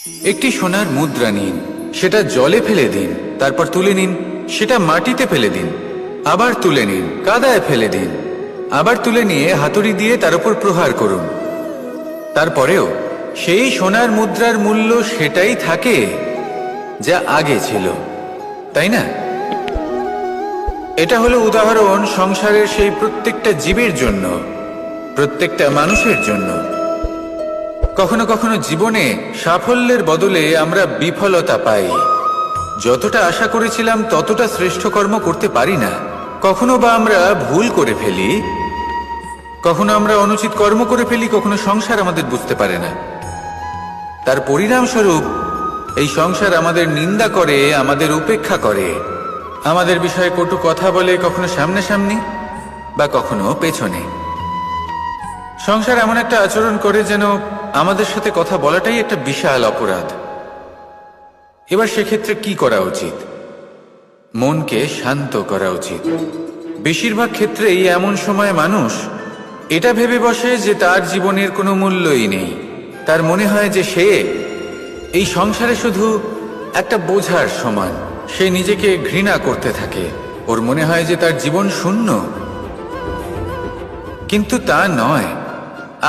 একটি সোনার মুদ্রা নিন, সেটা জলে ফেলে দিন, তারপর তুলে নিন, সেটা মাটিতে ফেলে দিন, আবার তুলে নিন, কাদায় ফেলে দিন, আবার তুলে নিয়ে হাতুড়ি দিয়ে তার উপর প্রহার করুন। তারপরেও সেই সোনার মুদ্রার মূল্য সেটাই থাকে যা আগে ছিল, তাই না? এটা হলো উদাহরণ সংসারের সেই প্রত্যেকটা জীবের জন্য, প্রত্যেকটা মানুষের জন্য। কখনো কখনো জীবনে সাফল্যের বদলে আমরা বিফলতা পাই। যতটা আশা করেছিলাম ততটা শ্রেষ্ঠ কর্ম করতে পারি না। কখনো বা আমরা ভুল করে ফেলি, কখনো আমরা অনুচিত কর্ম করে ফেলি, কখনো সংসার আমাদের বুঝতে পারে না। তার পরিণামস্বরূপ এই সংসার আমাদের নিন্দা করে, আমাদের উপেক্ষা করে, আমাদের বিষয়ে কটু কথা বলে, কখনো সামনাসামনি বা কখনো পেছনে। সংসার এমন একটা আচরণ করে যেন আমাদের সাথে কথা বলাটাই একটা বিশাল অপরাধ। এবার সেক্ষেত্রে কি করা উচিত? মনকে শান্ত করা উচিত। বেশিরভাগ ক্ষেত্রেই এমন সময় মানুষ এটা ভেবে বসে যে তার জীবনের কোনো মূল্যই নেই। তার মনে হয় যে সে এই সংসারে শুধু একটা বোঝার সমান। সে নিজেকে ঘৃণা করতে থাকে। ওর মনে হয় যে তার জীবন শূন্য। কিন্তু তা নয়।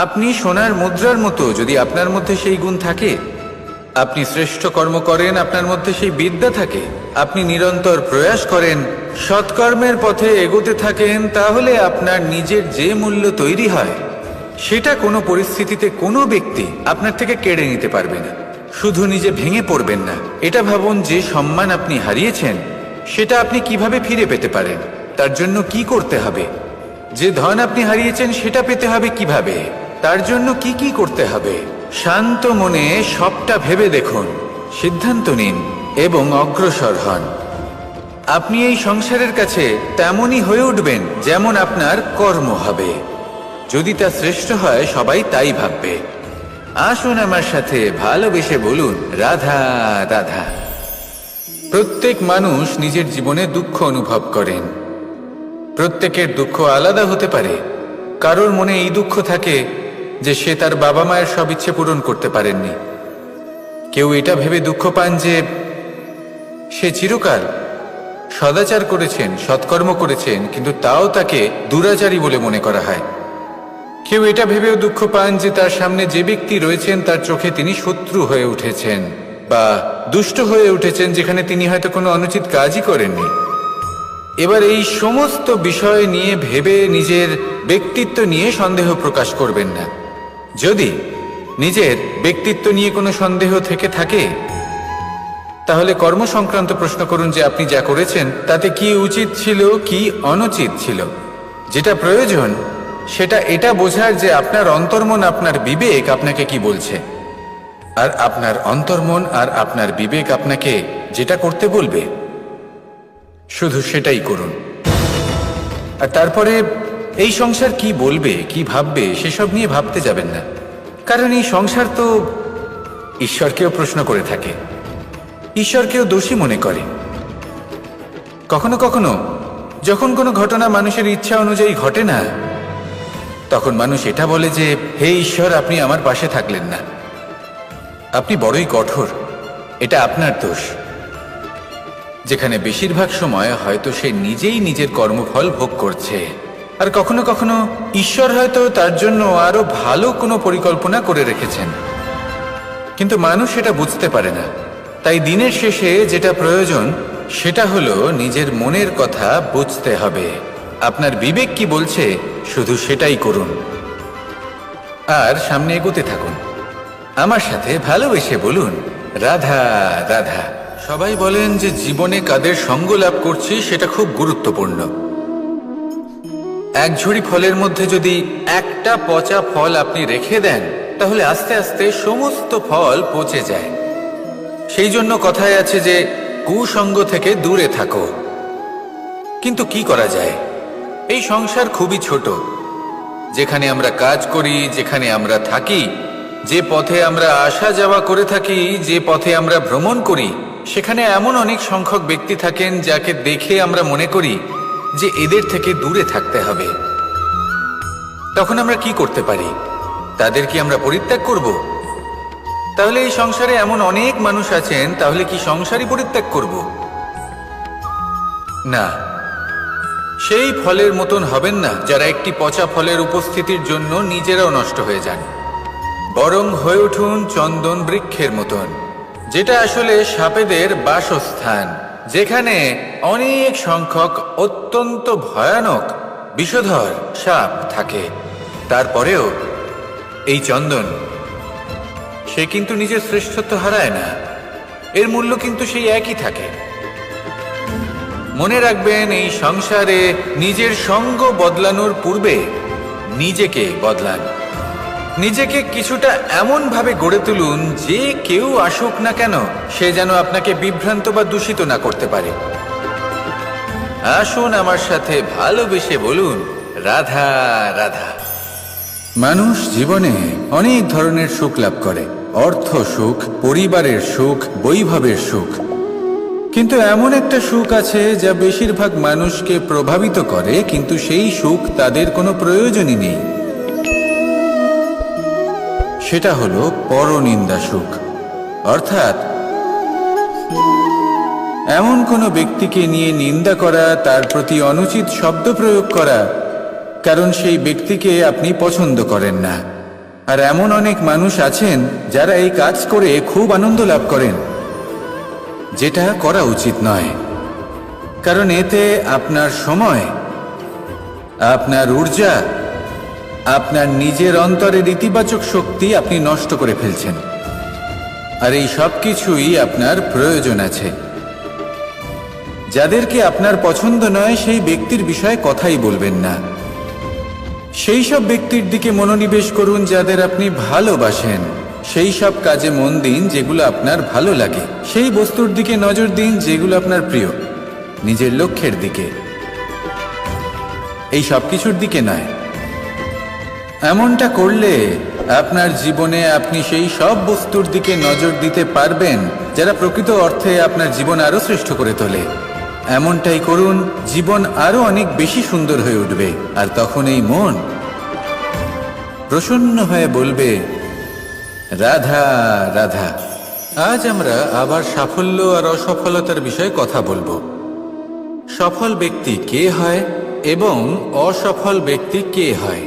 আপনি সোনার মুদ্রার মতো, যদি আপনার মধ্যে সেই গুণ থাকে, আপনি শ্রেষ্ঠ কর্ম করেন, আপনার মধ্যে সেই বিদ্যা থাকে, আপনি নিরন্তর প্রয়াস করেন, সৎকর্মের পথে এগোতে থাকেন, তাহলে আপনার নিজের যে মূল্য তৈরি হয় সেটা কোনো পরিস্থিতিতে কোনো ব্যক্তি আপনার থেকে কেড়ে নিতে পারবে না। শুধু নিজে ভেঙে পড়বেন না। এটা ভাবুন, যে সম্মান আপনি হারিয়েছেন সেটা আপনি কিভাবে ফিরে পেতে পারেন, তার জন্য কি করতে হবে। যে ধন আপনি হারিয়েছেন সেটা পেতে হবে কিভাবে, তার জন্য কি কি করতে হবে। শান্ত মনে সবটা ভেবে দেখুন, সিদ্ধান্ত নিন এবং অগ্রসর হন। আপনি এই সংসারের কাছে তেমনই হয়ে উঠবেন যেমন আপনার কর্ম হবে। যদি তা শ্রেষ্ঠ হয় সবাই তাই ভাববে। আসুন আমার সাথে ভালোবেসে বলুন, রাধা রাধা। প্রত্যেক মানুষ নিজের জীবনে দুঃখ অনুভব করেন। প্রত্যেকের দুঃখ আলাদা হতে পারে। কারোর মনে এই দুঃখ থাকে যে সে তার বাবা মায়ের সব ইচ্ছে পূরণ করতে পারেননি। কেউ এটা ভেবে দুঃখ পান যে সে চিরকাল সদাচার করেছেন, সৎকর্ম করেছেন, কিন্তু তাও তাকে দুরাচারী বলে মনে করা হয়। কেউ এটা ভেবেও দুঃখ পান যে তার সামনে যে ব্যক্তি রয়েছেন তার চোখে তিনি শত্রু হয়ে উঠেছেন বা দুষ্ট হয়ে উঠেছেন, যেখানে তিনি হয়তো কোনো অনুচিত কাজই করেননি। এবার এই সমস্ত বিষয় নিয়ে ভেবে নিজের ব্যক্তিত্ব নিয়ে সন্দেহ প্রকাশ করবেন না। যদি নিজের ব্যক্তিত্ব নিয়ে কোনো সন্দেহ থেকে থাকে, তাহলে কর্ম সংক্রান্ত প্রশ্ন করুন যে আপনি যা করেছেন তাতে কি উচিত ছিল, কি অনুচিত ছিল। যেটা প্রয়োজন সেটা এটা বোঝার যে আপনার অন্তর্মন, আপনার বিবেক আপনাকে কি বলছে, আর আপনার অন্তর্মন আর আপনার বিবেক আপনাকে যেটা করতে বলবে শুধু সেটাই করুন। আর তারপরে এই সংসার কি বলবে, কি ভাববে সেসব নিয়ে ভাবতে যাবেন না। কারণ এই সংসার তো ঈশ্বরকেও প্রশ্ন করে থাকে, ঈশ্বরকেও দোষী মনে করে। কখনো কখনো যখন কোনো ঘটনা মানুষের ইচ্ছা অনুযায়ী ঘটে না, তখন মানুষ এটা বলে যে হে ঈশ্বর, আপনি আমার পাশে থাকলেন না, আপনি বড়ই কঠোর, এটা আপনার দোষ। যেখানে বেশিরভাগ সময় হয়তো সে নিজেই নিজের কর্মফল ভোগ করছে। আর কখনো কখনো ঈশ্বর হয়তো তার জন্য আরো ভালো কোনো পরিকল্পনা করে রেখেছেন, কিন্তু মানুষ সেটা বুঝতে পারে না। তাই দিনের শেষে যেটা প্রয়োজন সেটা হলো নিজের মনের কথা বুঝতে হবে। আপনার বিবেক কি বলছে শুধু সেটাই করুন আর সামনে এগোতে থাকুন। আমার সাথে ভালোবেসে বলুন, রাধা রাধা। সবাই বলেন যে জীবনে কাদের সঙ্গ লাভ করছি সেটা খুব গুরুত্বপূর্ণ। এক ঝুড়ি ফলের মধ্যে যদি একটা পচা ফল আপনি রেখে দেন, তাহলে আস্তে আস্তে সমস্ত ফল পচে যায়। সেই জন্য কথায় আছে যে কুসঙ্গ থেকে দূরে থাকো। কিন্তু কি করা যায়? এই সংসার খুবই ছোট। যেখানে আমরা কাজ করি, যেখানে আমরা থাকি, যে পথে আমরা আসা যাওয়া করে থাকি, যে পথে আমরা ভ্রমণ করি, সেখানে এমন অনেক সংখ্যক ব্যক্তি থাকেন যাকে দেখে আমরা মনে করি যে এদের থেকে দূরে থাকতে হবে। তখন আমরা কি করতে পারি? তাদের কি আমরা পরিত্যাগ করব? তাহলে এই সংসারে এমন অনেক মানুষ আছেন, তাহলে কি সংসারই পরিত্যাগ করব? না, সেই ফলের মতন হবেন না যারা একটি পচা ফলের উপস্থিতির জন্য নিজেরাও নষ্ট হয়ে যান। বরং হয়ে উঠুন চন্দন বৃক্ষের মতন, যেটা আসলে সাপেদের বাসস্থান, যেখানে অনেক সংখ্যক অত্যন্ত ভয়ানক বিষধর সাপ থাকে। তারপরেও এই চন্দন, সে কিন্তু নিজের শ্রেষ্ঠত্ব হারায় না, এর মূল্য কিন্তু সেই একই থাকে। মনে রাখবেন, এই সংসারে নিজের সঙ্গ বদলানোর পূর্বে নিজেকে বদলান। নিজেকে কিছুটা এমন ভাবে গড়ে তুলুন যে কেউ আসুক না কেন সে যেন আপনাকে বিভ্রান্ত বা দূষিত না করতে পারে। আসুন আমার সাথে ভালোবেসে বলুন, রাধা রাধা। মানুষ জীবনে অনেক ধরনের সুখ লাভ করে, অর্থ সুখ, পরিবারের সুখ, বৈভবের সুখ। কিন্তু এমন একটা সুখ আছে যা বেশিরভাগ মানুষকে প্রভাবিত করে, কিন্তু সেই সুখ তাদের কোনো প্রয়োজনই নেই। সেটা হলো পরনিন্দা সুখ। অর্থাৎ এমন কোনো ব্যক্তিকে নিয়ে নিন্দা করা, তার প্রতি অনুচিত শব্দ প্রয়োগ করা, কারণ সেই ব্যক্তিকে আপনি পছন্দ করেন না। আর এমন অনেক মানুষ আছেন যারা এই কাজ করে খুব আনন্দ লাভ করেন, যেটা করা উচিত নয়। কারণ এতে আপনার সময়, আপনার ঊর্জা, আপনার নিজের অন্তরের ইতিবাচক শক্তি আপনি নষ্ট করে ফেলছেন। আর এই সব কিছুই আপনার প্রয়োজন আছে। যাদেরকে আপনার পছন্দ নয় সেই ব্যক্তির বিষয়ে কথাই বলবেন না। সেই সব ব্যক্তির দিকে মনোনিবেশ করুন যাদের আপনি ভালোবাসেন। সেই সব কাজে মন দিন যেগুলো আপনার ভালো লাগে। সেই বস্তুর দিকে নজর দিন যেগুলো আপনার প্রিয়, নিজের লক্ষ্যের দিকে, এই সব কিছুর দিকে নয়। এমনটা করলে আপনার জীবনে আপনি সেই সব বস্তুর দিকে নজর দিতে পারবেন যারা প্রকৃত অর্থে আপনার জীবন আরো শ্রেষ্ঠ করে তোলে। এমনটাই করুন, জীবন আরো অনেক বেশি সুন্দর হয়ে উঠবে। আর তখন এই মন প্রসন্ন হয়ে বলবে, রাধা রাধা। আজ আমরা আবার সাফল্য আর অসফলতার বিষয়ে কথা বলবো। সফল ব্যক্তি কে হয় এবং অসফল ব্যক্তি কে হয়,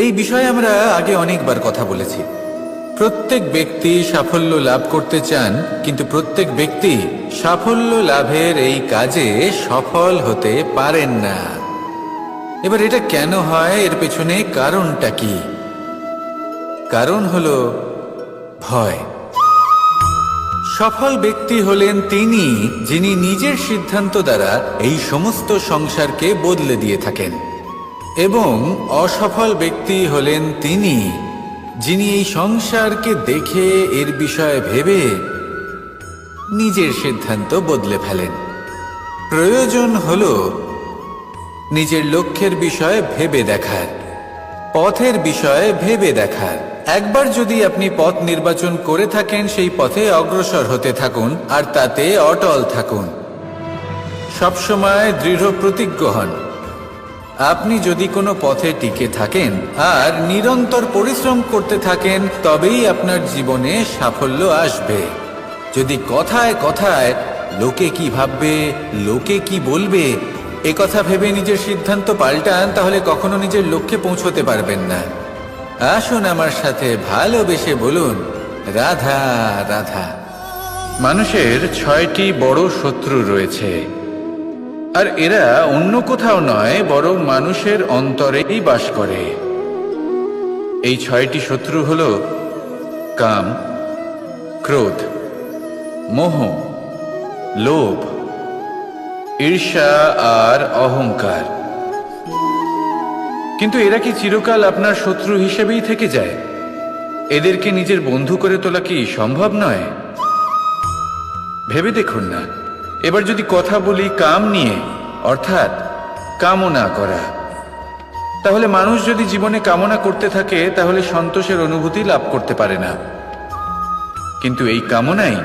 এই বিষয়ে আমরা আগে অনেকবার কথা বলেছি। প্রত্যেক ব্যক্তি সাফল্য লাভ করতে চান, কিন্তু প্রত্যেক ব্যক্তি সাফল্য লাভের এই কাজে সফল হতে পারেন না। এবার এটা কেন হয়, এর পেছনে কারণটা কি? কারণ হলো ভয়। সফল ব্যক্তি হলেন তিনি যিনি নিজের সিদ্ধান্ত দ্বারা এই সমস্ত সংসারকে বদলে দিয়ে থাকেন, এবং অসফল ব্যক্তি হলেন তিনি যিনি এই সংসারকে দেখে এর বিষয়ে ভেবে নিজের সিদ্ধান্ত বদলে ফেলেন। প্রয়োজন হলো নিজের লক্ষ্যের বিষয়ে ভেবে দেখার, পথের বিষয়ে ভেবে দেখার। একবার যদি আপনি পথ নির্বাচন করে থাকেন, সেই পথে অগ্রসর হতে থাকুন আর তাতে অটল থাকুন। সবসময় দৃঢ় প্রতিজ্ঞ হন। আপনি যদি কোনো পথে টিকে থাকেন আর নিরন্তর পরিশ্রম করতে থাকেন, তবেই আপনার জীবনে সাফল্য আসবে। যদি কথায় কথায় লোকে কি ভাববে, লোকে কি বলবে, এ কথা ভেবে নিজের সিদ্ধান্ত পাল্টান, তাহলে কখনো নিজের লক্ষ্যে পৌঁছতে পারবেন না। আসুন আমার সাথে ভালোবেসে বলুন, রাধা রাধা। মানুষের 6টি বড় শত্রু রয়েছে, আর এরা অন্য কোথাও নয়, বরং মানুষের অন্তরেই বাস করে। এই 6টি শত্রু হল কাম, ক্রোধ, মোহ, লোভ, ঈর্ষা আর অহংকার। কিন্তু এরা কি চিরকাল আপনার শত্রু হিসেবেই থেকে যায়? এদেরকে নিজের বন্ধু করে তোলা কি সম্ভব নয়? ভেবে দেখুন না। এবার যদি কথা বলি কাম নিয়ে, অর্থাৎ কামনা করা, তাহলে মানুষ যদি জীবনে কামনা করতে থাকে তাহলে সন্তোষের অনুভূতি লাভ করতে পারে না। কিন্তু এই কামনাই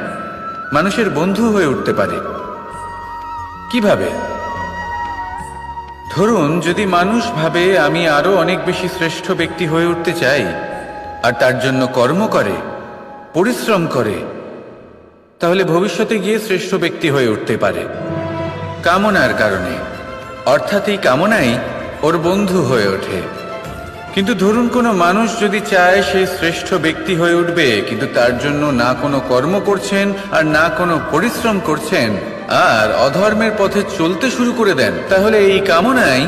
মানুষের বন্ধু হয়ে উঠতে পারে। কিভাবে? ধরুন, যদি মানুষ ভাবে আমি আরো অনেক বেশি শ্রেষ্ঠ ব্যক্তি হয়ে উঠতে চাই আর তার জন্য কর্ম করে, পরিশ্রম করে, তাহলে ভবিষ্যতে গিয়ে শ্রেষ্ঠ ব্যক্তি হয়ে উঠতে পারে। কামনার কারণে, অর্থাৎ এই কামনাই ওর বন্ধু হয়ে ওঠে। কিন্তু ধরুন কোনো মানুষ যদি চায় সে শ্রেষ্ঠ ব্যক্তি হয়ে উঠবে, কিন্তু তার জন্য না কোনো কর্ম করছেন আর না কোনো পরিশ্রম করছেন, আর অধর্মের পথে চলতে শুরু করে দেন, তাহলে এই কামনাই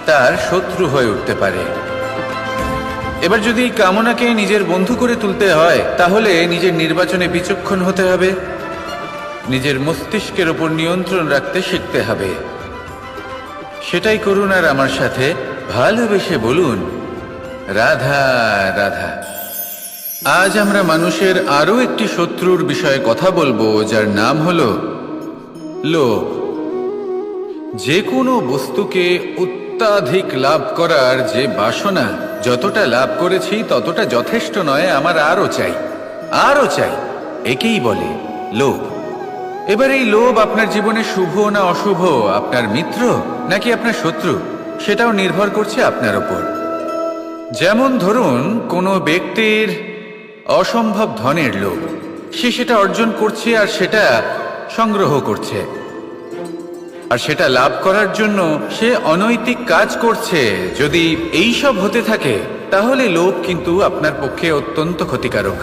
তার শত্রু হয়ে উঠতে পারে। এবার যদি এই কামনাকে নিজের বন্ধু করে তুলতে হয়, তাহলে নিজের নির্বাচনে বিচক্ষণ হতে হবে, নিজের মস্তিষ্কের ওপর নিয়ন্ত্রণ রাখতে শিখতে হবে। সেটাই করুন আর আমার সাথে ভালোবেসে বলুন, রাধা রাধা। আজ আমরা মানুষের আরো একটি শত্রুর বিষয়ে কথা বলবো, যার নাম হলো লোভ। যে কোনো বস্তুকে অত্যাধিক লাভ করার যে বাসনা, যতটা লাভ করেছি ততটা যথেষ্ট নয়, আমার আরো চাই, আরো চাই, একেই বলে লোভ। এবার এই লোভ আপনার জীবনে শুভ না অশুভ, আপনার মিত্র নাকি আপনার শত্রু, সেটাও নির্ভর করছে আপনার ওপর। যেমন ধরুন কোনো ব্যক্তির অসম্ভব ধনের লোভ, সে সেটা অর্জন করছে আর সেটা সংগ্রহ করছে, আর সেটা লাভ করার জন্য সে অনৈতিক কাজ করছে। যদি এই সব হতে থাকে, তাহলে লোভ কিন্তু আপনার পক্ষে অত্যন্ত ক্ষতিকারক।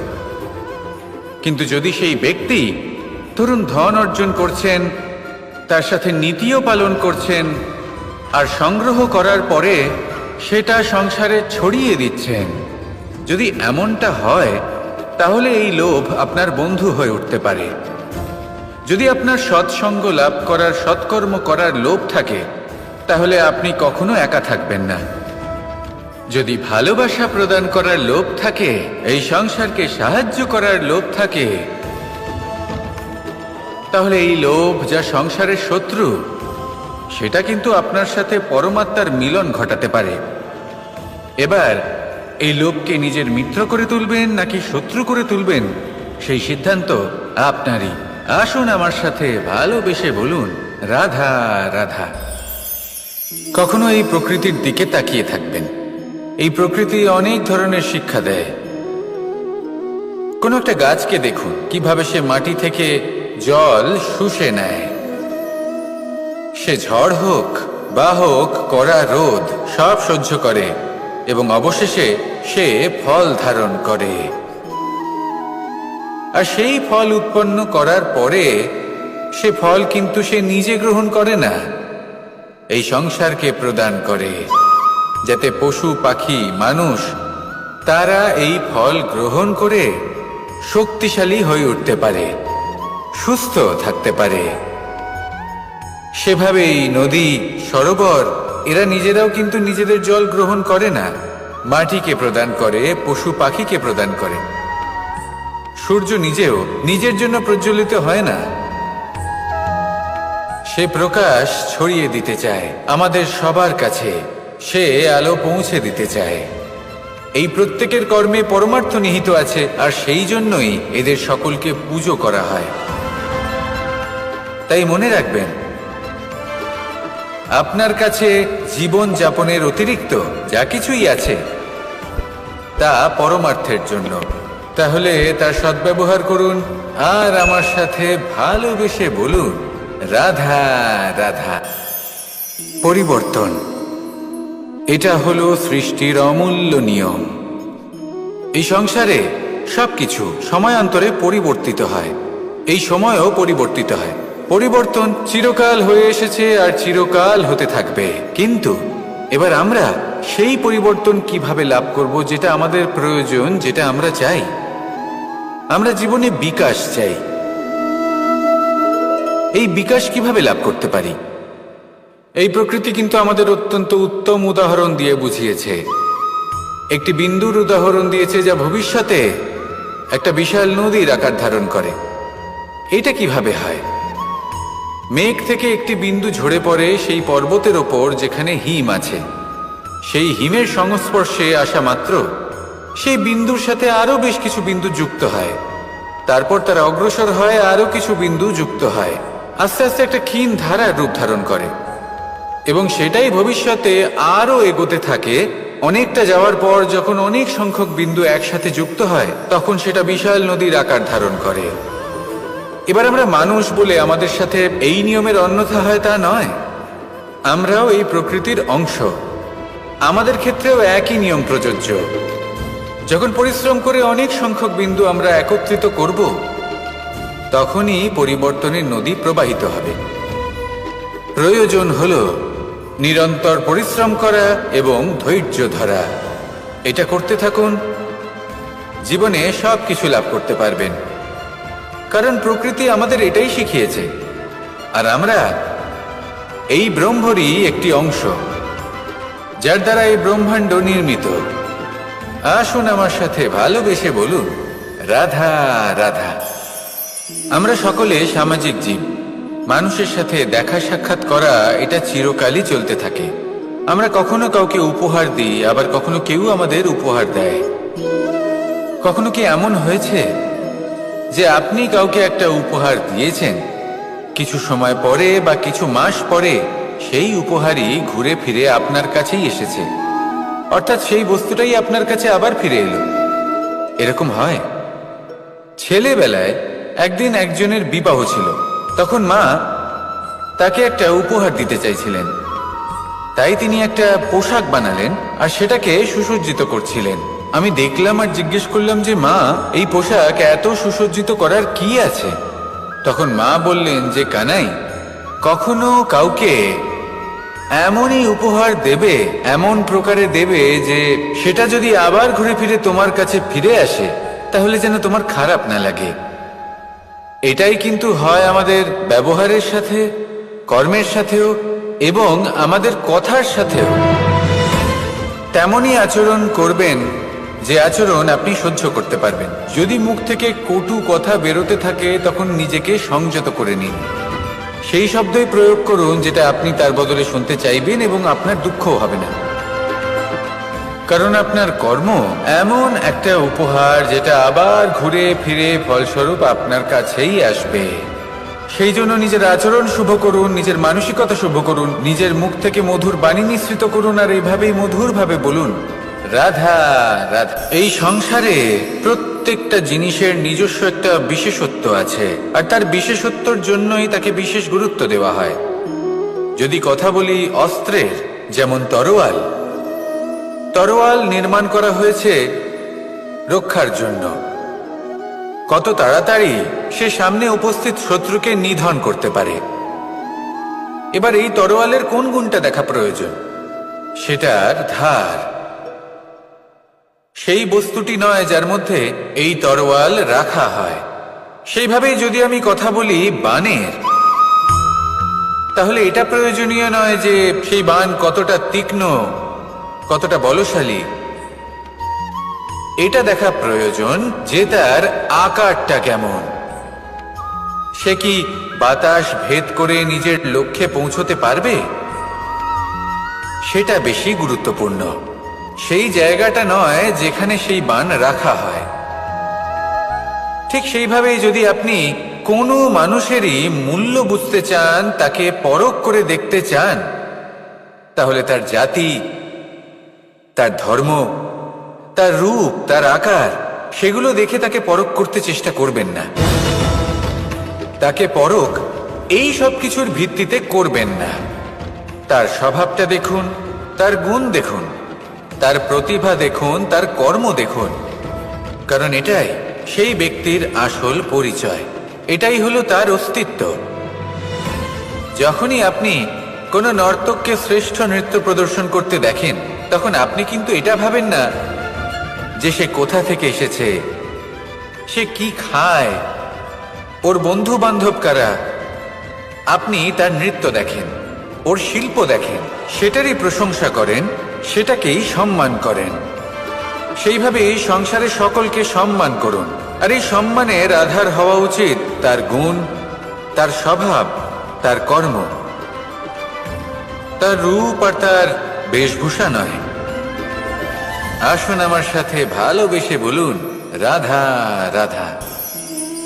কিন্তু যদি সেই ব্যক্তি ধরুন ধন অর্জন করছেন, তার সাথে নীতিও পালন করছেন, আর সংগ্রহ করার পরে সেটা সংসারে ছড়িয়ে দিচ্ছেন, যদি এমনটা হয়, তাহলে এই লোভ আপনার বন্ধু হয়ে উঠতে পারে। যদি আপনার সৎসঙ্গ লাভ করার, সৎকর্ম করার লোভ থাকে, তাহলে আপনি কখনো একা থাকবেন না। যদি ভালোবাসা প্রদান করার লোভ থাকে, এই সংসারকে সাহায্য করার লোভ থাকে, তাহলে এই লোভ যা সংসারের শত্রু, সেটা কিন্তু আপনার সাথে পরমাত্মার মিলন ঘটাতে পারে। এবার এই লোভকে নিজের মিত্র করে তুলবেন নাকি শত্রু করে তুলবেন, সেই সিদ্ধান্ত আপনারই। আসুন আমার সাথে ভালোবেসে বলুন, রাধা রাধা। কখনো এই প্রকৃতির দিকে তাকিয়ে থাকবেন। এই প্রকৃতি অনেক ধরনের শিক্ষা দেয়। কোনো একটা গাছকে দেখুন, কিভাবে সে মাটি থেকে জল শুষে নেয়। সে ঝড় হোক বা হোক কড়া রোদ, সব সহ্য করে এবং অবশেষে সে ফল ধারণ করে। আর সেই ফল উৎপন্ন করার পরে সে ফল কিন্তু সে নিজে গ্রহণ করে না, এই সংসারকে প্রদান করে, যাতে পশু পাখি মানুষ তারা এই ফল গ্রহণ করে শক্তিশালী হয়ে উঠতে পারে, সুস্থ থাকতে পারে। সেভাবেই নদী, সরোবর এরা নিজেরাও কিন্তু নিজেদের জল গ্রহণ করে না, মাটিকে প্রদান করে, পশু পাখিকে প্রদান করে। সূর্য নিজেও নিজের জন্য প্রজ্বলিত হয় না, সে প্রকাশ ছড়িয়ে দিতে চায় আমাদের সবার কাছে, সে আলো পৌঁছে দিতে চায়। এই প্রত্যেকের কর্মে পরমার্থ নিহিত আছে, আর সেই জন্যই এদের সকলকে পুজো করা হয়। তাই মনে রাখবেন, আপনার কাছে জীবন যাপনের অতিরিক্ত যা কিছুই আছে, তা পরমার্থের জন্য। তাহলে তার সদ্ব্যবহার করুন আর আমার সাথে ভালোবেসে বলুন, রাধা রাধা। পরিবর্তন, এটা হলো সৃষ্টির অমূল্য নিয়ম। এই সংসারে সবকিছু সময়ান্তরে পরিবর্তিত হয়, এই সময়ও পরিবর্তিত হয়। পরিবর্তন চিরকাল হয়ে এসেছে আর চিরকাল হতে থাকবে। কিন্তু এবার আমরা সেই পরিবর্তন কিভাবে লাভ করব, যেটা আমাদের প্রয়োজন, যেটা আমরা চাই। আমরা জীবনে বিকাশ চাই। এই বিকাশ কিভাবে লাভ করতে পারি? এই প্রকৃতি কিন্তু আমাদের অত্যন্ত উত্তম উদাহরণ দিয়ে বুঝিয়েছে। একটি বিন্দুর উদাহরণ দিয়েছে, যা ভবিষ্যতে একটা বিশাল নদীর আকার ধারণ করে। এটা কিভাবে হয়? মেঘ থেকে একটি বিন্দু ঝরে পড়ে সেই পর্বতের ওপর যেখানে হিম আছে। সেই হিমের সংস্পর্শে আসা মাত্র সেই বিন্দুর সাথে আরো বেশ কিছু বিন্দু যুক্ত হয়। তারপর তারা অগ্রসর হয়, আরো কিছু বিন্দু যুক্ত হয়, আস্তে আস্তে একটা ক্ষীণ ধারার রূপ ধারণ করে, এবং সেটাই ভবিষ্যতে আরো এগোতে থাকে অনেকটা যাওয়ার পর যখন অনেক সংখ্যক বিন্দু একসাথে যুক্ত হয় তখন সেটা বিশাল নদীর আকার ধারণ করে। এবার আমরা মানুষ বলে আমাদের সাথে এই নিয়মের অন্যথা হয় তা নয়। আমরাও এই প্রকৃতির অংশ, আমাদের ক্ষেত্রেও একই নিয়ম প্রযোজ্য। যখন পরিশ্রম করে অনেক সংখ্যক বিন্দু আমরা একত্রিত করব, তখনই পরিবর্তনের নদী প্রবাহিত হবে। প্রয়োজন হলো নিরন্তর পরিশ্রম করা এবং ধৈর্য ধরা। এটা করতে থাকুন, জীবনে সব কিছু লাভ করতে পারবেন। কারণ প্রকৃতি আমাদের এটাই শিখিয়েছে, আর আমরা এই ব্রহ্মরই একটি অংশ, যার দ্বারা এই ব্রহ্মাণ্ড নির্মিত। আসুন আমার সাথে ভালোবেসে বলুন, রাধা রাধা। আমরা সকলে সামাজিক জীব। মানুষের সাথে দেখা সাক্ষাৎ করা এটা চিরকালই চলতে থাকে। আমরা কখনো কাউকে উপহার দিই, আবার কখনো কেউ আমাদের উপহার দেয়। কখনো কি এমন হয়েছে যে আপনি কাউকে একটা উপহার দিয়েছেন, কিছু সময় পরে বা কিছু মাস পরে সেই উপহারই ঘুরে ফিরে আপনার কাছেই এসেছে, অর্থাৎ সেই বস্তুটাই আপনার কাছে আবার ফিরে এলো? এরকম হয়। ছেলেবেলায় একদিন একজনের বিবাহ ছিল, তখন মা তাকে একটা উপহার দিতে চাইছিলেন। তাই তিনি একটা পোশাক বানালেন আর সেটাকে সুসজ্জিত করছিলেন। আমি দেখলাম আর জিজ্ঞেস করলাম যে মা, এই পোশাক এত সুসজ্জিত করার কি আছে? তখন মা বললেন যে কানাই, কখনো কাউকে এমনই উপহার দেবে, এমন প্রকারে দেবে যে সেটা যদি আবার ঘুরে ফিরে তোমার কাছে ফিরে আসে তাহলে যেন তোমার খারাপ না লাগে। এটাই কিন্তু হয় আমাদের ব্যবহারের সাথে, কর্মের সাথেও এবং আমাদের কথার সাথেও। তেমনই আচরণ করবেন যে আচরণ আপনি সহ্য করতে পারবেন। যদি মুখ থেকে কটু কথা বেরোতে থাকে তখন নিজেকে সংযত করে নিন। সেই শব্দই প্রয়োগ করুন যেটা আপনি তার বদলে শুনতে চাইবেন এবং আপনার দুঃখও হবে না। কারণ আপনার কর্ম এমন একটা উপহার যেটা আবার ঘুরে ফিরে ফলস্বরূপ আপনার কাছেই আসবে। সেই জন্য নিজের আচরণ শুভ করুন, নিজের মানসিকতা শুভ করুন, নিজের মুখ থেকে মধুর বাণী নিঃসৃত করুন, আর এইভাবেই মধুরভাবে বলুন, রাধা রাধা। এই সংসারে প্রত্যেকটা জিনিসের নিজস্ব একটা বিশেষত্ব আছে, আর তার বিশেষত্বর জন্যই তাকে বিশেষ গুরুত্ব দেওয়া হয়। যদি কথা বলি অস্ত্রের, যেমন তরোয়াল, তরোয়াল নির্মাণ করা হয়েছে রক্ষার জন্য। কত তাড়াতাড়ি সে সামনে উপস্থিত শত্রুকে নিধন করতে পারে। এবার এই তরোয়ালের কোন গুণটা দেখা প্রয়োজন? সেটার ধার। সেই বস্তুটি নয় যার মধ্যে এই তরোয়াল রাখা হয়। সেইভাবেই যদি আমি কথা বলি বাণের, তাহলে এটা প্রয়োজনীয় নয় যে সেই বাণ কতটা তীক্ষ্ণ, কতটা বলশালী। এটা দেখা প্রয়োজন যে তার আকারটা কেমন। সে কি বাতাস ভেদ করে নিজের লক্ষ্যে পৌঁছতে পারবে? সেটা বেশি গুরুত্বপূর্ণ। সেই জায়গাটা নয় যেখানে সেই বাণ রাখা হয়। ঠিক সেইভাবেই যদি আপনি কোনো মানুষেরই মূল্য বুঝতে চান, তাকে পরখ করে দেখতে চান, তাহলে তার জাতি, তার ধর্ম, তার রূপ, তার আকার, সেগুলো দেখে তাকে পরখ করতে চেষ্টা করবেন না। তাকে পরখ এই সব কিছুর ভিত্তিতে করবেন না। তার স্বভাবটা দেখুন, তার গুণ দেখুন, তার প্রতিভা দেখুন, তার কর্ম দেখুন। কারণ এটাই সেই ব্যক্তির আসল পরিচয়, এটাই হলো তার অস্তিত্ব। যখনই আপনি কোনো নর্তককে শ্রেষ্ঠ নৃত্য প্রদর্শন করতে দেখেন, তখন আপনি কিন্তু এটা ভাবেন না যে সে কোথা থেকে এসেছে, সে কি খায়, ওর বন্ধু বান্ধব কারা। আপনি তার নৃত্য দেখেন, ওর শিল্প দেখেন, সেটারই প্রশংসা করেন, সেটাকেই সম্মান করেন। সেইভাবে সংসারে সকলকে সম্মান করুন। আর এই সম্মানের আধার হওয়া উচিত তার গুণ, তার স্বভাব, তার কর্ম, তার রূপ আর তার বেশভূষা নয়। আসুন আমার সাথে ভালোবেসে বলুন, রাধা রাধা।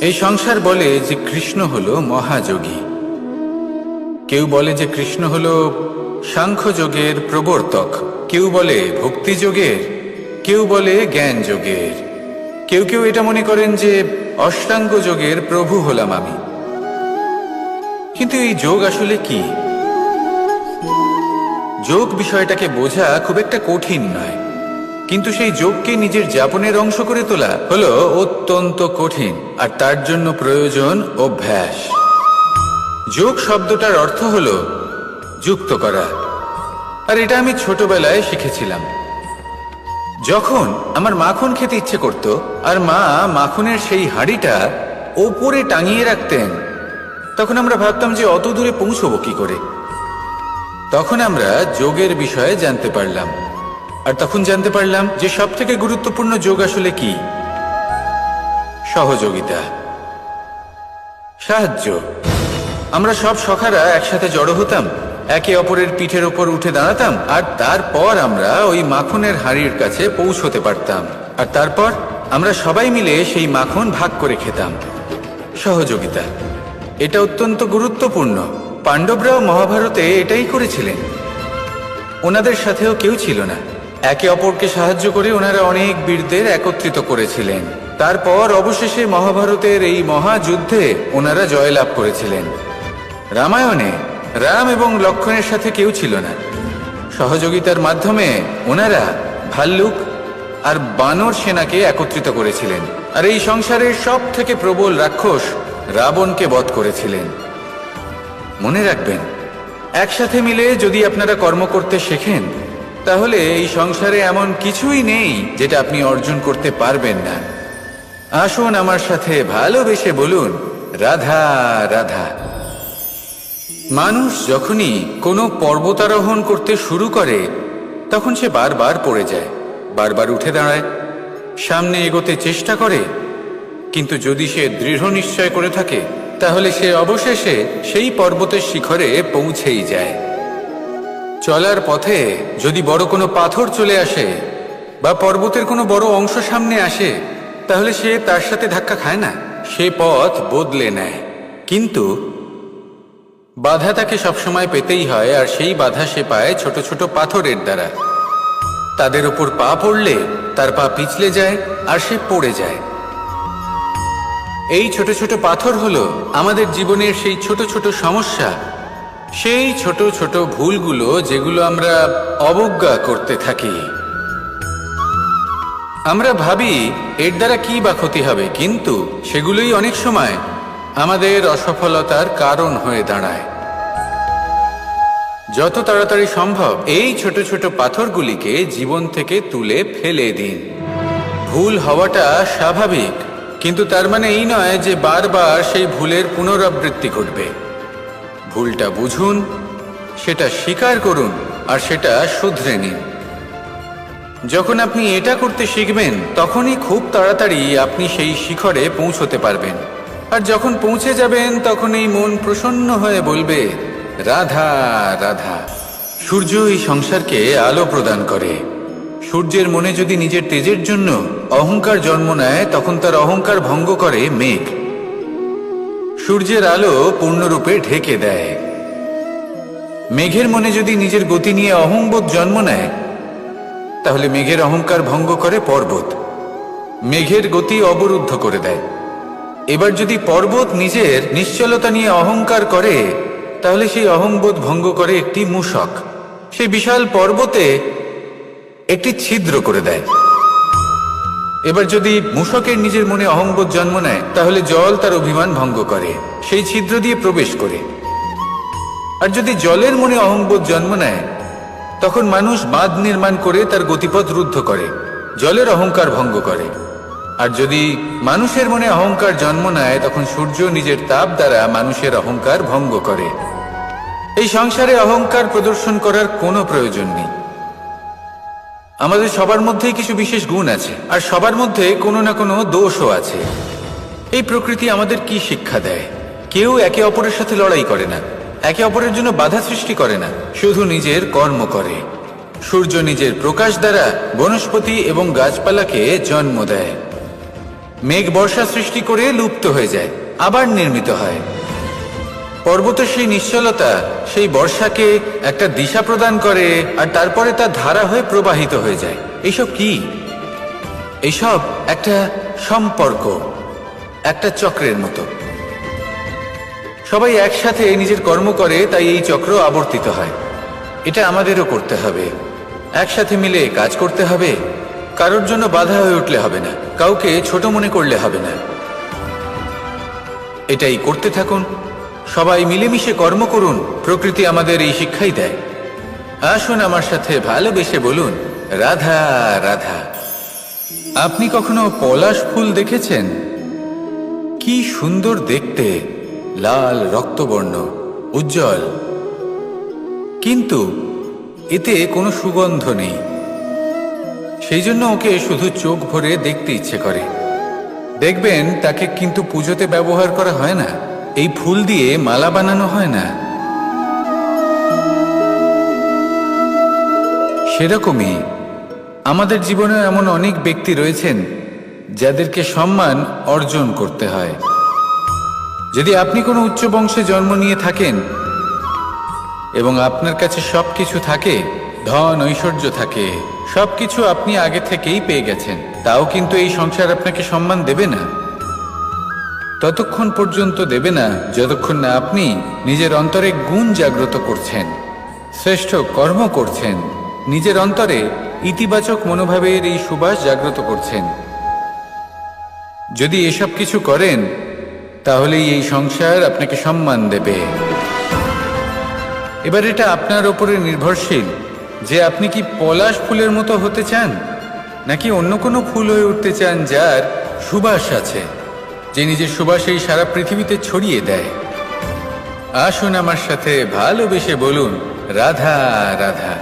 এই সংসার বলে যে কৃষ্ণ হলো মহাযোগী। কেউ বলে যে কৃষ্ণ হলো সাংখ্যযোগের প্রবর্তক। কেউ বলে ভক্তি যোগের, কেউ বলে জ্ঞান যোগের, কেউ কেউ এটা মনে করেন যে অষ্টাঙ্গ যোগের প্রভু হলাম আমি। কিন্তু এই যোগ আসলে কি? যোগ বিষয়টাকে বোঝা খুব একটা কঠিন নয়, কিন্তু সেই যোগকে নিজের যাপনের অংশ করে তোলা হলো অত্যন্ত কঠিন, আর তার জন্য প্রয়োজন অভ্যাস। যোগ শব্দটার অর্থ হলো যুক্ত করা, আর এটা আমি ছোটবেলায় শিখেছিলাম। যখন আমার মাখন খেতে ইচ্ছে করত আর মা মাখনের সেই হাঁড়িটা ওপরে টাঙিয়ে রাখতেন, তখন আমরা ভাবতাম যে অত দূরে পৌঁছবো কি করে। তখন আমরা যোগের বিষয়ে জানতে পারলাম, আর তখন জানতে পারলাম যে সব থেকে গুরুত্বপূর্ণ যোগ আসলে কি? সহযোগিতা, সাহায্য। আমরা সব সখারা একসাথে জড়ো হতাম, একে অপরের পিঠের ওপর উঠে দাঁড়াতাম, আর তারপর আমরা ওই মাখনের হাঁড়ির কাছে পৌঁছতে পারতাম, আর তারপর আমরা সবাই মিলে সেই মাখন ভাগ করে খেতাম। সহযোগিতা, এটা অত্যন্ত গুরুত্বপূর্ণ। পাণ্ডবরাও মহাভারতে এটাই করেছিলেন। ওনাদের সাথেও কেউ ছিল না, একে অপরকে সাহায্য করে ওনারা অনেক বীরদের একত্রিত করেছিলেন। তারপর অবশেষে মহাভারতের এই মহাযুদ্ধে ওনারা জয়লাভ করেছিলেন। রামায়ণে রাম এবং লক্ষ্মণের সাথে কেউ ছিল না। সহযোগিতার মাধ্যমে ওনারা ভাল্লুক আর বানর সেনাকে একত্রিত করেছিলেন, আর এই সংসারের সব থেকে প্রবল রাক্ষস রাবণকে বধ করেছিলেন। মনে রাখবেন, একসাথে মিলে যদি আপনারা কর্ম করতে শেখেন, তাহলে এই সংসারে এমন কিছুই নেই যেটা আপনি অর্জন করতে পারবেন না। আসুন আমার সাথে ভালোবেসে বলুন, রাধা রাধা। মানুষ যখনই কোনো পর্বতারোহণ করতে শুরু করে, তখন সে বারবার পড়ে যায়, বারবার উঠে দাঁড়ায়, সামনে এগোতে চেষ্টা করে। কিন্তু যদি সে দৃঢ় নিশ্চয় করে থাকে, তাহলে সে অবশেষে সেই পর্বতের শিখরে পৌঁছেই যায়। চলার পথে যদি বড় কোনো পাথর চলে আসে বা পর্বতের কোনো বড় অংশ সামনে আসে, তাহলে সে তার সাথে ধাক্কা খায় না, সে পথ বদলে নেয়। কিন্তু বাধা তাকে সবসময় পেতেই হয়, আর সেই বাধা সে পায় ছোট ছোট পাথরের দ্বারা। তাদের ওপর পা পড়লে তার পা পিছলে যায় আর সে পড়ে যায়। এই ছোট ছোট পাথর হলো আমাদের জীবনের সেই ছোট ছোট সমস্যা, সেই ছোট ছোট ভুলগুলো যেগুলো আমরা অবজ্ঞা করতে থাকি। আমরা ভাবি এর দ্বারা কি বা ক্ষতি হবে, কিন্তু সেগুলোই অনেক সময় আমাদের অসফলতার কারণ হয়ে দাঁড়ায়। যত তাড়াতাড়ি সম্ভব এই ছোট ছোট পাথরগুলিকে জীবন থেকে তুলে ফেলে দিন। ভুল হওয়াটা স্বাভাবিক, কিন্তু তার মানে এই নয় যে বারবার সেই ভুলের পুনরাবৃত্তি ঘটবে। ভুলটা বুঝুন, সেটা স্বীকার করুন, আর সেটা শুধরে নিন। যখন আপনি এটা করতে শিখবেন, তখনই খুব তাড়াতাড়ি আপনি সেই শিখরে পৌঁছতে পারবেন। আর যখন পৌঁছে যাবেন, তখন এই মন প্রসন্ন হয়ে বলবে, রাধা রাধা। সূর্য এই সংসারকে আলো প্রদান করে। সূর্যের মনে যদি নিজের তেজের জন্য অহংকার জন্ম নেয়, তখন তার অহংকার ভঙ্গ করে মেঘ। সূর্যের আলো পূর্ণরূপে ঢেকে দেয়। মেঘের মনে যদি নিজের গতি নিয়ে অহংবোধ জন্ম নেয়, তাহলে মেঘের অহংকার ভঙ্গ করে পর্বত। মেঘের গতি অবরুদ্ধ করে দেয়। এবার যদি পর্বত নিজের নিশ্চলতা নিয়ে অহংকার করে, তাহলে সেই অহংবোধ ভঙ্গ করে একটি মূষক। সেই বিশাল পর্বতে একটি ছিদ্র করে দেয়। এবার যদি মূষকের নিজের মনে অহংবোধ জন্ম নেয়, তাহলে জল তার অভিমান ভঙ্গ করে, সেই ছিদ্র দিয়ে প্রবেশ করে। আর যদি জলের মনে অহংবোধ জন্ম নেয়, তখন মানুষ বাঁধ নির্মাণ করে তার গতিপথ রুদ্ধ করে, জলের অহংকার ভঙ্গ করে। আর যদি মানুষের মনে অহংকার জন্ম নেয়, তখন সূর্য নিজের তাপ দ্বারা মানুষের অহংকার ভঙ্গ করে। এই সংসারে অহংকার প্রদর্শন করার কোনো প্রয়োজন নেই। আমাদের সবার মধ্যেই কিছু বিশেষ গুণ আছে, আর সবার মধ্যে কোনো না কোনো দোষও আছে। এই প্রকৃতি আমাদের কি শিক্ষা দেয়? কেউ একে অপরের সাথে লড়াই করে না, একে অপরের জন্য বাধা সৃষ্টি করে না, শুধু নিজের কর্ম করে। সূর্য নিজের প্রকাশ দ্বারা বনস্পতি এবং গাছপালাকে জন্ম দেয়। মেঘ বর্ষা সৃষ্টি করে লুপ্ত হয়ে যায়, আবার নির্মিত হয়। পর্বতের সেই নিশ্চলতা সেই বর্ষাকে একটা দিশা প্রদান করে, আর তারপরে তা ধারা হয়ে প্রবাহিত হয়ে যায়। এইসব কি? এইসব একটা সম্পর্ক, একটা চক্রের মতো। সবাই একসাথে নিজের কর্ম করে, তাই এই চক্র আবর্তিত হয়। এটা আমাদেরও করতে হবে, একসাথে মিলে কাজ করতে হবে। কারোর জন্য বাধা হয়ে উঠলে হবে না, কাউকে ছোট মনে করলে হবে না। এটাই করতে থাকুন, সবাই মিলেমিশে কর্ম করুন। প্রকৃতি আমাদের এই শিক্ষাই দেয়। আসুন আমার সাথে ভালোবেসে বলুন, রাধা রাধা। আপনি কখনো পলাশ ফুল দেখেছেন? কি সুন্দর দেখতে, লাল রক্তবর্ণ, উজ্জ্বল, কিন্তু এতে কোনো সুগন্ধ নেই। সেই জন্য ওকে শুধু চোখ ভরে দেখতে ইচ্ছে করে। দেখবেন তাকে কিন্তু পুজোতে ব্যবহার করা হয় না, এই ফুল দিয়ে মালা বানানো হয় না। সেরকমই আমাদের জীবনে এমন অনেক ব্যক্তি রয়েছেন যাদেরকে সম্মান অর্জন করতে হয়। যদি আপনি কোনো উচ্চ বংশে জন্ম নিয়ে থাকেন এবং আপনার কাছে সবকিছু থাকে, ধন ঐশ্বর্য থাকে, সবকিছু আপনি আগে থেকেই পেয়ে গেছেন, তাও কিন্তু এই সংসার আপনাকে সম্মান দেবে না। ততক্ষণ পর্যন্ত দেবে না যতক্ষণ না আপনি নিজের অন্তরে গুণ জাগ্রত করছেন, শ্রেষ্ঠ কর্ম করছেন, নিজের অন্তরে ইতিবাচক মনোভাবের এই সুবাস জাগ্রত করছেন। যদি এসব কিছু করেন তাহলেই এই সংসার আপনাকে সম্মান দেবে। এবার এটা আপনার উপরে নির্ভরশীল যে আপনি কি পলাশ ফুলের মতো হতে চান, নাকি অন্য কোনো ফুল হয়ে উঠতে চান যার সুবাস আছে, যে নিজের সুবাস এই সারা পৃথিবীতে ছড়িয়ে দেয়। আসুন আমার সাথে ভালোবেসে বলুন, রাধা রাধা।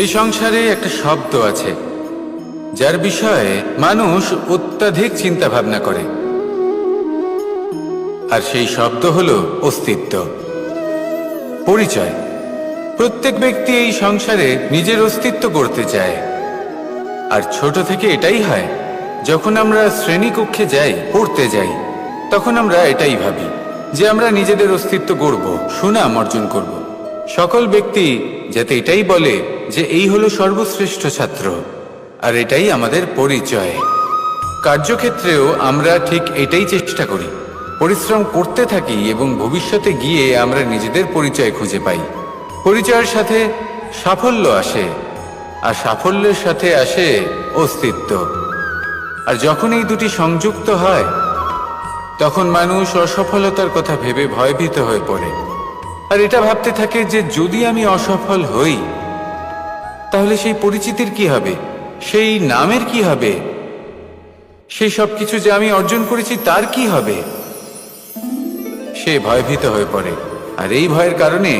এই সংসারে একটা শব্দ আছে যার বিষয়ে মানুষ অত্যাধিক চিন্তা ভাবনা করে, আর সেই শব্দ হলো অস্তিত্ব, পরিচয়। প্রত্যেক ব্যক্তি এই সংসারে নিজের অস্তিত্ব করতে চায়, আর ছোট থেকে এটাই হয়। যখন আমরা শ্রেণীকক্ষে যাই, পড়তে যাই, তখন আমরা এটাই ভাবি যে আমরা নিজেদের অস্তিত্ব গড়ব, সুনাম অর্জন করব। সকল ব্যক্তি যাতে এটাই বলে যে এই হলো সর্বশ্রেষ্ঠ ছাত্র, আর এটাই আমাদের পরিচয়। কার্যক্ষেত্রেও আমরা ঠিক এটাই চেষ্টা করি, পরিশ্রম করতে থাকি এবং ভবিষ্যতে গিয়ে আমরা নিজেদের পরিচয় খুঁজে পাই। পরিচয়ের সাথে সাফল্য আসে, আর সাফল্যের সাথে আসে অস্তিত্ব। আর যখন এই দুটি সংযুক্ত হয়, তখন মানুষ অসফলতার কথা ভেবে ভয়ভীত হয়ে পড়ে, আর এটা ভাবতে থাকে যে যদি আমি অসফল হই তাহলে সেই পরিচিতির কি হবে, সেই নামের কি হবে, সেই সব কিছু যে আমি অর্জন করেছি তার কি হবে। সে ভয়ভীত হয়ে পড়ে, আর এই ভয়ের কারণে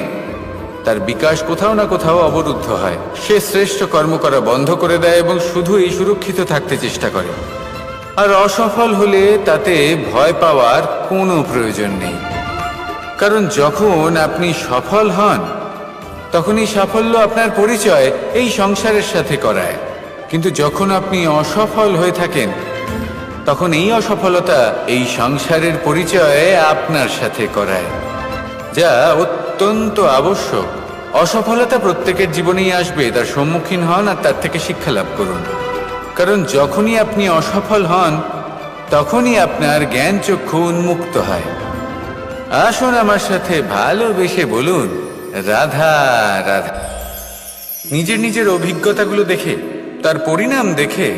তার বিকাশ কোথাও না কোথাও অবরুদ্ধ হয়। সে শ্রেষ্ঠ কর্ম করা বন্ধ করে দেয় এবং শুধু এই সুরক্ষিত থাকতে চেষ্টা করে। আর অসফল হলে তাতে ভয় পাওয়ার কোনো প্রয়োজন নেই, কারণ যখন আপনি সফল হন তখন এই সাফল্য আপনার পরিচয় এই সংসারের সাথে করায়। কিন্তু যখন আপনি অসফল হয়ে থাকেন তখন এই অসফলতা এই সংসারের পরিচয় আপনার সাথে করায়, যা অত্যন্ত আবশ্যক। অসফলতা প্রত্যেকের জীবনেই আসবে, তার সম্মুখীন হন আর তার থেকে শিক্ষা লাভ করুন। কারণ যখনই আপনি অসফল হন তখনই আপনার জ্ঞান চক্ষু উন্মুক্ত হয়। আসুন আমার সাথে ভালোবেসে বলুন, রাধা রাধা। নিজের নিজের অভিজ্ঞতাগুলো দেখে, তার পরিণাম দেখে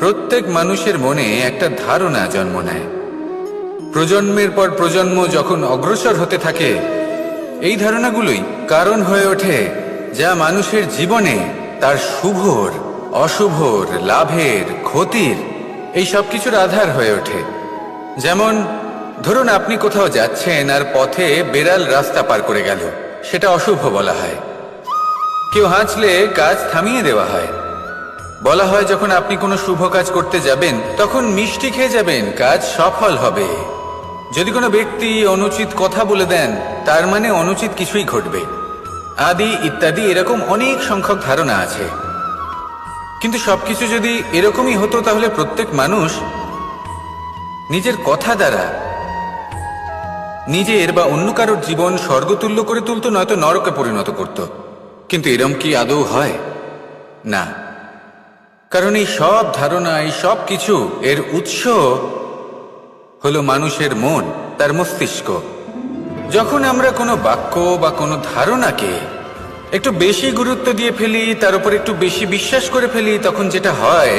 প্রত্যেক মানুষের মনে একটা ধারণা জন্ম নেয়। প্রজন্মের পর প্রজন্ম যখন অগ্রসর হতে থাকে, এই ধারণাগুলোই কারণ হয়ে ওঠে যা মানুষের জীবনে তার শুভর অশুভর, লাভের ক্ষতির এই সব কিছুর আধার হয়ে ওঠে। যেমন ধরুন আপনি কোথাও যাচ্ছেন আর পথে বেড়াল রাস্তা পার করে গেল, সেটা অশুভ বলা হয়। কেউ হাঁচলে কাজ থামিয়ে দেওয়া হয়। বলা হয় যখন আপনি কোনো শুভ কাজ করতে যাবেন তখন মিষ্টি খেয়ে যাবেন, কাজ সফল হবে। যদি কোনো ব্যক্তি অনুচিত কথা বলে দেন তার মানে অনুচিত কিছুই ঘটবে, আদি ইত্যাদি এরকম অনেক সংখ্যক ধারণা আছে। কিন্তু সবকিছু যদি এরকমই হতো তাহলে প্রত্যেক মানুষ নিজের কথা দ্বারা নিজের বা অন্য কারোর জীবন স্বর্গতুল্য করে তুলতো, নয়তো নরকে পরিণত করত। কিন্তু এরম কি আদৌ হয়? না। কারণ এই সব ধারণা, এই সব কিছু এর উৎস হলো মানুষের মন, তার মস্তিষ্ক। যখন আমরা কোনো বাক্য বা কোনো ধারণাকে একটু বেশি গুরুত্ব দিয়ে ফেলি, তার উপর একটু বেশি বিশ্বাস করে ফেলি, তখন যেটা হয়,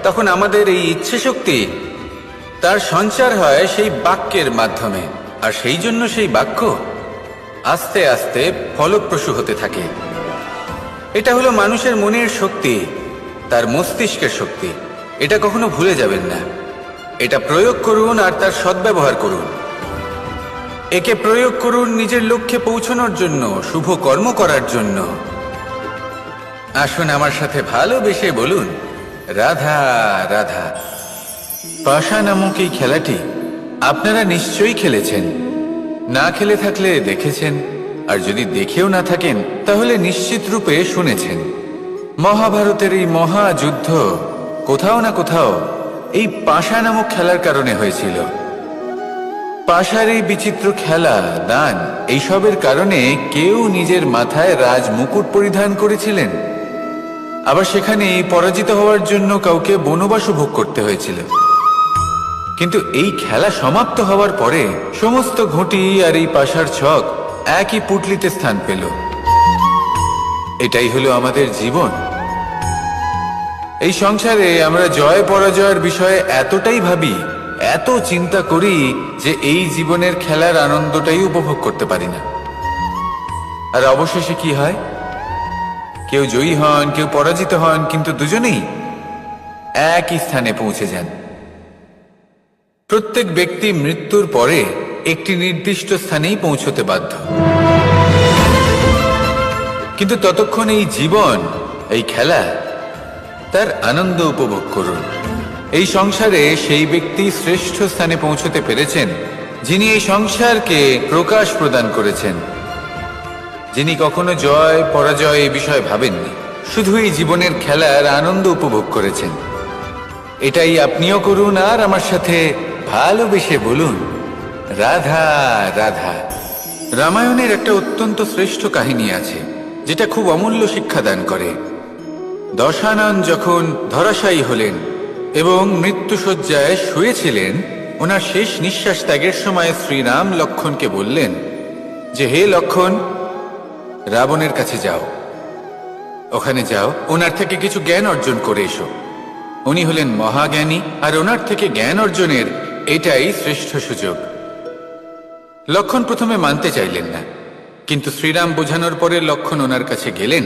তখন আমাদের এই ইচ্ছে শক্তি তার সঞ্চার হয় সেই বাক্যের মাধ্যমে। আর সেই জন্য সেই বাক্য আস্তে আস্তে ফলপ্রসূ হতে থাকে। এটা হলো মানুষের মনের শক্তি, তার মস্তিষ্কের শক্তি। এটা কখনো ভুলে যাবেন না। এটা প্রয়োগ করুন আর তার সদ্ব্যবহার করুন। একে প্রয়োগ করুন নিজের লক্ষ্যে পৌঁছানোর জন্য, শুভ কর্ম করার জন্য। আসুন আমার সাথে ভালোবেসে বলুন, রাধা রাধা। পাশা নামক এই খেলাটি আপনারা নিশ্চয়ই খেলেছেন। না খেলে থাকলে দেখেছেন, আর যদি দেখেও না থাকেন তাহলে নিশ্চিত রূপে শুনেছেন। মহাভারতের এই মহাযুদ্ধ কোথাও না কোথাও এই পাশা নামক খেলার কারণে হয়েছিল। পাশার এই বিচিত্র খেলা, দান, এইসবের কারণে কেউ নিজের মাথায় রাজ মুকুট পরিধান করেছিলেন, আবার সেখানে পরাজিত হওয়ার জন্য কাউকে বনবাসও ভোগ করতে হয়েছিল। কিন্তু এই খেলা সমাপ্ত হওয়ার পরে সমস্ত ঘুঁটি আর এই পাশার ছক একই পুটলিতে স্থান পেল। এটাই হলো আমাদের জীবন। এই সংসারে আমরা জয় পরাজয়ের বিষয়ে এতটাই ভাবি, এত চিন্তা করি যে এই জীবনের খেলার আনন্দটাই উপভোগ করতে পারি না। আর অবশেষে কি হয়? কেউ জয়ী হন, কেউ পরাজিত হন, কিন্তু দুজনেই একই স্থানে পৌঁছে যান। প্রত্যেক ব্যক্তি মৃত্যুর পরে একটি নির্দিষ্ট স্থানেই পৌঁছতে বাধ্য। কিন্তু ততক্ষণ এই জীবন, এই খেলা, তার আনন্দ উপভোগ করুন। এই সংসারে সেই ব্যক্তি শ্রেষ্ঠ স্থানে পৌঁছতে পেরেছেন যিনি এই সংসারকে প্রকাশ প্রদান করেছেন, যিনি কখনো জয় পরাজয় এই বিষয়ে ভাবেননি, শুধু এই জীবনের খেলার আনন্দ উপভোগ করেছেন। এটাই আপনিও করুন আর আমার সাথে ভালোবেসে বলুন, রাধা রাধা। রামায়ণের একটা অত্যন্ত শ্রেষ্ঠ কাহিনী আছে যেটা খুব অমূল্য শিক্ষাদান করে। দশানন যখন ধরাশায়ী হলেন এবং মৃত্যুশয্যায় শুয়েছিলেন, ওনার শেষ নিঃশ্বাস ত্যাগের সময় শ্রীরাম লক্ষ্মণকে বললেন যে, হে লক্ষ্মণ, রাবণের কাছে যাও, ওখানে যাও, ওনার থেকে কিছু জ্ঞান অর্জন করে এসো। উনি হলেন মহাজ্ঞানী, আর ওনার থেকে জ্ঞান অর্জনের এটাই শ্রেষ্ঠ সুযোগ। লক্ষ্মণ প্রথমে মানতে চাইলেন না, কিন্তু শ্রীরাম বোঝানোর পরে লক্ষ্মণ ওনার কাছে গেলেন,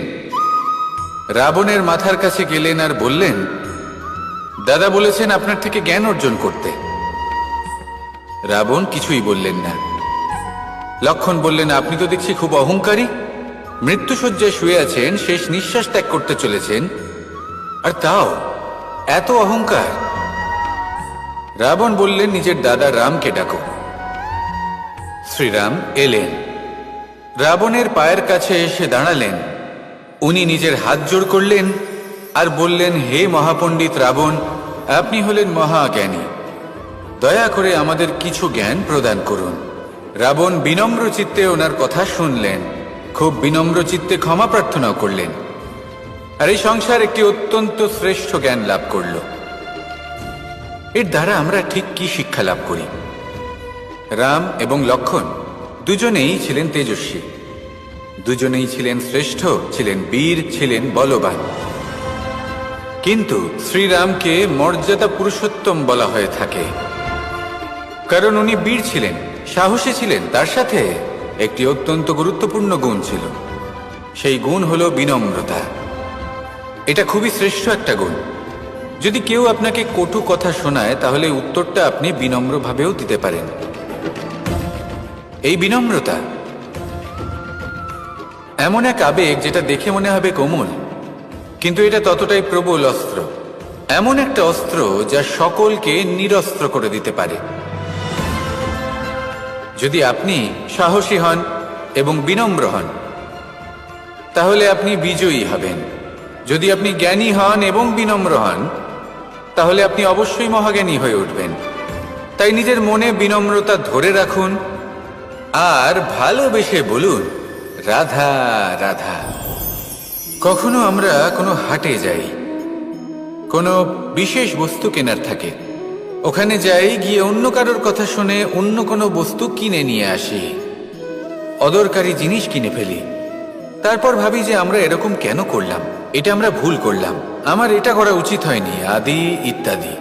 রাবণের মাথার কাছে গেলেন আর বললেন, দাদা বলেছেন আপনার থেকে জ্ঞান অর্জন করতে। রাবণ কিছুই বললেন না। লক্ষ্মণ বললেন, আপনি তো দেখছি খুব অহংকারী, মৃত্যুশয্যায় শুয়ে আছেন, শেষ নিঃশ্বাস ত্যাগ করতে চলেছেন, আর তাও এত অহংকার। রাবণ বললেন, নিজের দাদা রামকে ডাকো। শ্রীরাম এলেন, রাবণের পায়ের কাছে এসে দাঁড়ালেন। উনি নিজের হাত জোড় করলেন আর বললেন, হে মহাপণ্ডিত রাবণ, আপনি হলেন মহাজ্ঞানী, দয়া করে আমাদের কিছু জ্ঞান প্রদান করুন। রাবণ বিনম্র চিত্তে ওনার কথা শুনলেন, খুব বিনম্র চিত্তে ক্ষমা প্রার্থনাও করলেন, আর এই সংসার একটি অত্যন্ত শ্রেষ্ঠ জ্ঞান লাভ করল। এর দ্বারা আমরা ঠিক কি শিক্ষা লাভ করি? রাম এবং লক্ষ্মণ দুজনেই ছিলেন তেজস্বী, দুজনেই ছিলেন শ্রেষ্ঠ, ছিলেন বীর, ছিলেন বলবান। কিন্তু শ্রীরামকে মর্যাদা পুরুষোত্তম বলা হয়ে থাকে, কারণ উনি বীর ছিলেন, সাহসী ছিলেন, তার সাথে একটি অত্যন্ত গুরুত্বপূর্ণ গুণ ছিল। সেই গুণ হলো বিনম্রতা। এটা খুবই শ্রেষ্ঠ একটা গুণ। যদি কেউ আপনাকে কটু কথা শোনায়, তাহলে উত্তরটা আপনি বিনম্রভাবেও দিতে পারেন। এই বিনম্রতা এমন এক আবেগ যেটা দেখে মনে হবে কোমল, কিন্তু এটা ততটাই প্রবল অস্ত্র। এমন একটা অস্ত্র যা সকলকে নিরস্ত্র করে দিতে পারে। যদি আপনি সাহসী হন এবং বিনম্র হন, তাহলে আপনি বিজয়ী হবেন। যদি আপনি জ্ঞানী হন এবং বিনম্র হন, তাহলে আপনি অবশ্যই মহাজ্ঞানী হয়ে উঠবেন। তাই নিজের মনে বিনম্রতা ধরে রাখুন আর ভালোবেসে বলুন, রাধা রাধা। কখনো আমরা কোনো হাটে যাই, কোনো বিশেষ বস্তু কেনার থাকে, ওখানে যাই, গিয়ে অন্য কারোর কথা শুনে অন্য কোনো বস্তু কিনে নিয়ে আসি, অদরকারি জিনিস কিনে ফেলি। তারপর ভাবি যে আমরা এরকম কেন করলাম, এটা আমরা ভুল করলাম, আমার এটা করা উচিত হয়নি, আদি ইত্যাদি।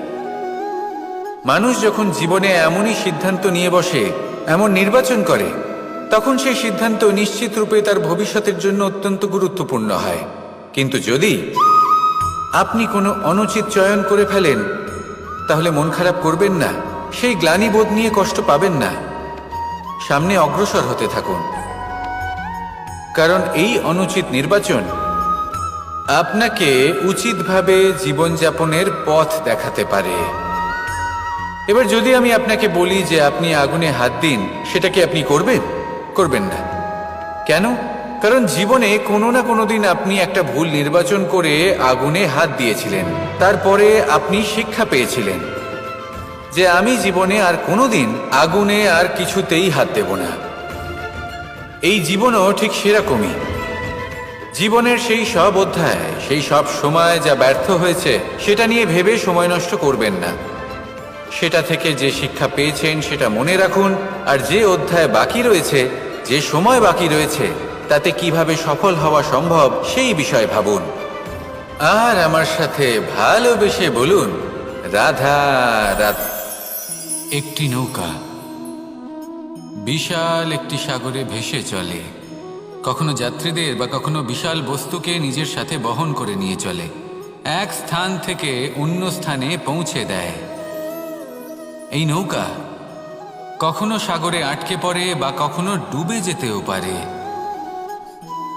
মানুষ যখন জীবনে এমনই সিদ্ধান্ত নিয়ে বসে, এমন নির্বাচন করে, তখন সেই সিদ্ধান্ত নিশ্চিত রূপে তার ভবিষ্যতের জন্য অত্যন্ত গুরুত্বপূর্ণ হয়। কিন্তু যদি আপনি কোনো অনুচিত চয়ন করে ফেলেন, তাহলে মন খারাপ করবেন না, সেই গ্লানিবোধ নিয়ে কষ্ট পাবেন না, সামনে অগ্রসর হতে থাকুন। কারণ এই অনুচিত নির্বাচন আপনাকে উচিতভাবে জীবনযাপনের পথ দেখাতে পারে। এবার যদি আমি আপনাকে বলি যে আপনি আগুনে হাত দিন, সেটা কি আপনি করবেন? করবেন না। কেন? কারণ জীবনে কোনো না কোনো দিন আপনি একটা ভুল নির্বাচন করে আগুনে হাত দিয়েছিলেন, তারপরে আপনি শিক্ষা পেয়েছিলেন যে আমি জীবনে আর কোনোদিন আগুনে আর কিছুতেই হাত দেব না। এই জীবনও ঠিক সেরকমই। জীবনের সেই সব অধ্যায়, সেই সব সময় যা ব্যর্থ হয়েছে, সেটা নিয়ে ভেবে সময় নষ্ট করবেন না। সেটা থেকে যে শিক্ষা পেয়েছেন সেটা মনে রাখুন, আর যে অধ্যায় বাকি রয়েছে, যে সময় বাকি রয়েছে, তাতে কিভাবে সফল হওয়া সম্ভব সেই বিষয়ে ভাবুন। আর আমার সাথে ভালোবেসে বলুন, রাধা রাধা। একটি নৌকা বিশাল একটি সাগরে ভেসে চলে, কখনো যাত্রীদের বা কখনো বিশাল বস্তুকে নিজের সাথে বহন করে নিয়ে চলে, এক স্থান থেকে অন্য স্থানে পৌঁছে দেয়। এই নৌকা কখনো সাগরে আটকে পড়ে বা কখনো ডুবে যেতেও পারে,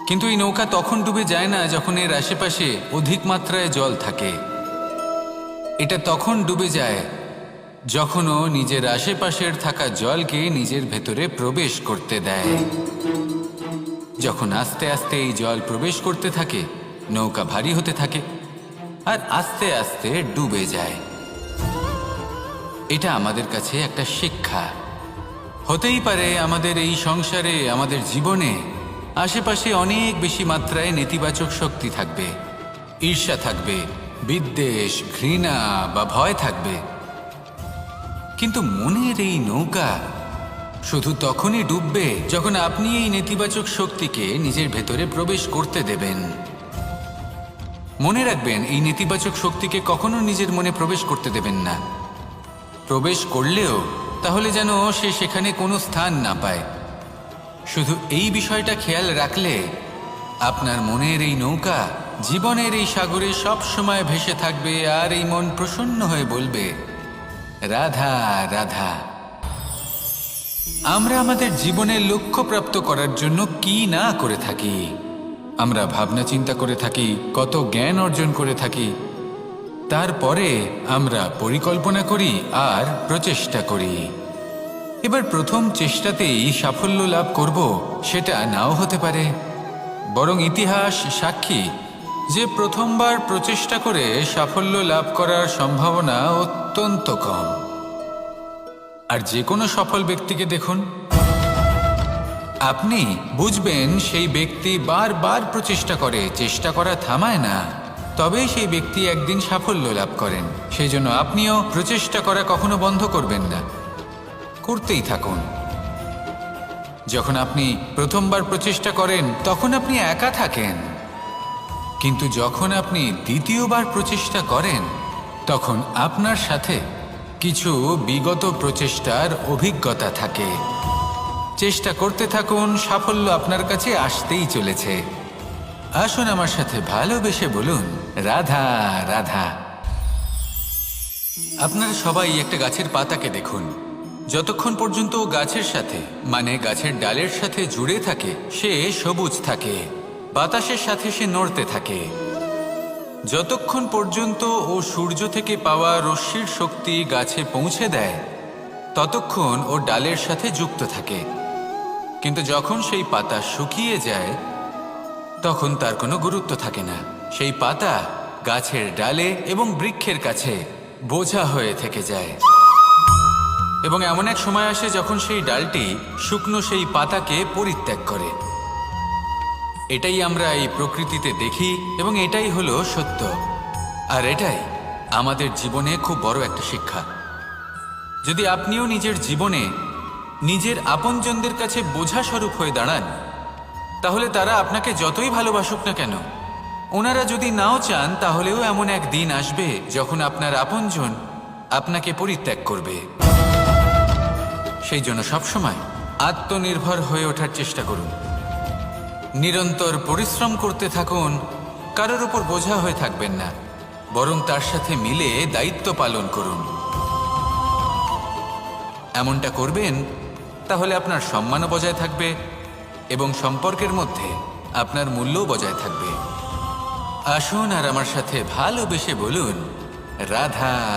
কিন্তু এই নৌকা তখন ডুবে যায় না যখন এর আশেপাশে অধিক মাত্রায় জল থাকে। এটা তখন ডুবে যায় যখন ও নিজের আশেপাশের থাকা জলকে নিজের ভেতরে প্রবেশ করতে দেয়। যখন আস্তে আস্তে এই জল প্রবেশ করতে থাকে, নৌকা ভারী হতে থাকে আর আস্তে আস্তে ডুবে যায়। এটা আমাদের কাছে একটা শিক্ষা। হতেই পারে আমাদের এই সংসারে, আমাদের জীবনে আশেপাশে অনেক বেশি মাত্রায় নেতিবাচক শক্তি থাকবে, ঈর্ষা থাকবে, বিদ্বেষ, ঘৃণা বা ভয় থাকবে, কিন্তু মনের এই নৌকা শুধু তখনই ডুববে যখন আপনি এই নেতিবাচক শক্তিকে নিজের ভেতরে প্রবেশ করতে দেবেন। মনে রাখবেন, এই নেতিবাচক শক্তিকে কখনো নিজের মনে প্রবেশ করতে দেবেন না। প্রবেশ করলেও তাহলে যেন সে সেখানে কোনো স্থান না পায়। শুধু এই বিষয়টা খেয়াল রাখলে আপনার মনের এই নৌকা জীবনের এই সাগরে সব সময় ভেসে থাকবে, আর এই মন প্রসন্ন হয়ে বলবে, রাধা রাধা। আমরা আমাদের জীবনের লক্ষ্য প্রাপ্ত করার জন্য কি না করে থাকি। আমরা ভাবনা চিন্তা করে থাকি, কত জ্ঞান অর্জন করে থাকি, তারপরে আমরা পরিকল্পনা করি আর প্রচেষ্টা করি। এবার প্রথম চেষ্টাতেই সাফল্য লাভ করব সেটা নাও হতে পারে, বরং ইতিহাস সাক্ষী যে প্রথমবার প্রচেষ্টা করে সাফল্য লাভ করার সম্ভাবনা অত্যন্ত কম। আর যে কোনো সফল ব্যক্তিকে দেখুন, আপনি বুঝবেন সেই ব্যক্তি বারবার প্রচেষ্টা করে, চেষ্টা করা থামায় না, তবেই সেই ব্যক্তি একদিন সাফল্য লাভ করেন। সেই জন্য আপনিও প্রচেষ্টা করা কখনো বন্ধ করবেন না, করতেই থাকুন। যখন আপনি প্রথমবার প্রচেষ্টা করেন তখন আপনি একা থাকেন, কিন্তু যখন আপনি দ্বিতীয়বার প্রচেষ্টা করেন তখন আপনার সাথে কিছু বিগত প্রচেষ্টার অভিজ্ঞতা থাকে। চেষ্টা করতে থাকুন, সাফল্য আপনার কাছে আসতেই চলেছে। আসুন আমার সাথে ভালোবেসে বলুন, রাধা রাধা। আপনারা সবাই একটা গাছের পাতাকে দেখুন, যতক্ষণ পর্যন্ত ও গাছের সাথে, মানে গাছের ডালের সাথে জুড়ে থাকে, সে সবুজ থাকে, বাতাসের সাথে সে নড়তে থাকে। যতক্ষণ পর্যন্ত ও সূর্য থেকে পাওয়া রশ্মির শক্তি গাছে পৌঁছে দেয়, ততক্ষণ ও ডালের সাথে যুক্ত থাকে। কিন্তু যখন সেই পাতা শুকিয়ে যায়, তখন তার কোনো গুরুত্ব থাকে না। সেই পাতা গাছের ডালে এবং বৃক্ষের কাছে বোঝা হয়ে থেকে যায়। এবং এমন এক সময় আসে যখন সেই ডালটি শুকনো সেই পাতাকে পরিত্যাগ করে। এটাই আমরা এই প্রকৃতিতে দেখি এবং এটাই হলো সত্য। আর এটাই আমাদের জীবনে খুব বড় একটা শিক্ষা। যদি আপনিও নিজের জীবনে নিজের আপনজনদের কাছে বোঝা স্বরূপ হয়ে দাঁড়ান, তাহলে তারা আপনাকে যতই ভালোবাসুক না কেন, ওনারা যদি নাও চান, তাহলেও এমন এক দিন আসবে যখন আপনার আপনজন আপনাকে পরিত্যাগ করবে। সেই জন্য সবসময় আত্মনির্ভর হয়ে ওঠার চেষ্টা করুন, নিরন্তর পরিশ্রম করতে থাকুন, কারোর উপর বোঝা হয়ে থাকবেন না, বরং তার সাথে মিলে দায়িত্ব পালন করুন। এমনটা করবেন, তাহলে আপনার সম্মানও বজায় থাকবে এবং সম্পর্কের মধ্যে আপনার মূল্যও বজায় থাকবে। আসুন আর আমার সাথে ভালোবেসে বলুন, রাধা